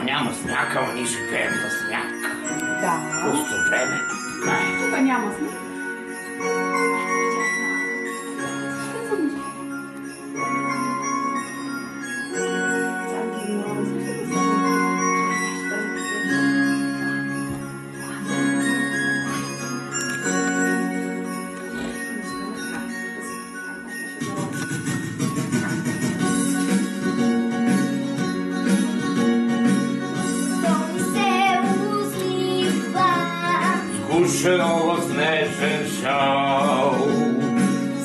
няма сняг, ама ние ще пеем за сняг. Да. Пусто време. Тук няма сняг. Сгушено в снежен шал,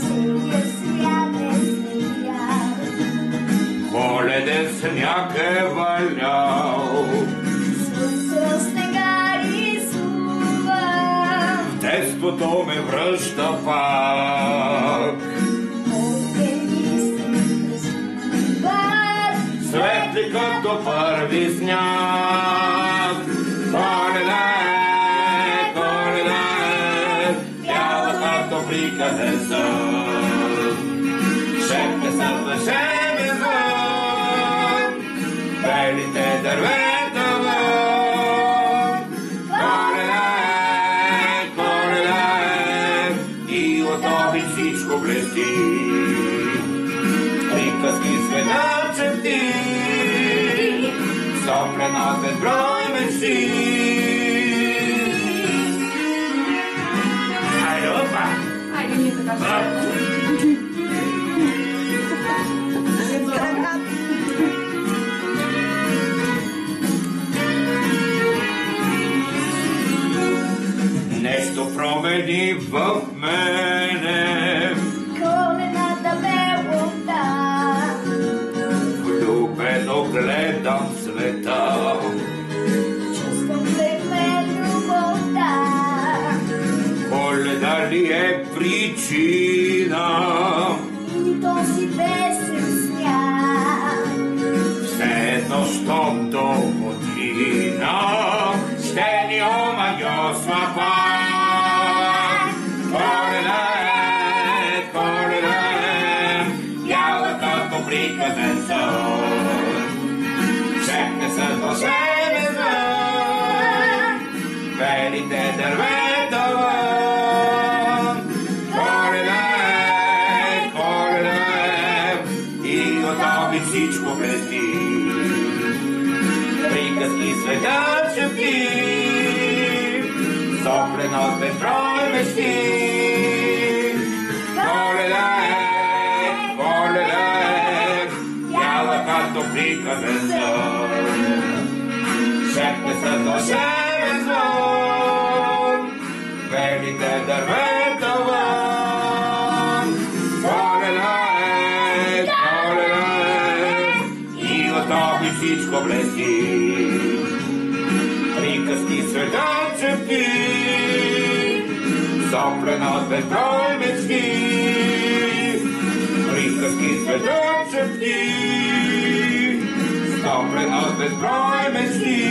Целият свят е смеял. коледен сняг е валял. Слънце от снега рисува. Детството ме връща пак. Светли като първи сняг. Коледа е, коледа е, бяла като приказен сън. Шепне сън на шебезън, белите дървета вън. Коледа е, коледа е, и от обич всичко блести. Приказки света чепти, соплена безброй мечти. Хайде, опа! Хайде, ние така Нещо промени в мене. Коледната белота. Влюбено гледам света. Чувствам се в мен любовта. Коледа ли е причина? И този песен смях. Все едно, щом до година ще ни омагьосва пак. Коледа е, бяла като приказен сън. Шепне сън вълшебен звън, белите дървета вън. Коледа е, и от обич всичко блести. Приказки света шепти, соплена от безброй мечти. Коледа е, бяла като приказен сън. Шепне сън вълшебен звън, белите дървета вън. Коледа е, и от обич всичко блести. Приказки света чепти, соплена от безброй мечти. Приказки света чепти, соплена от безброй мечти.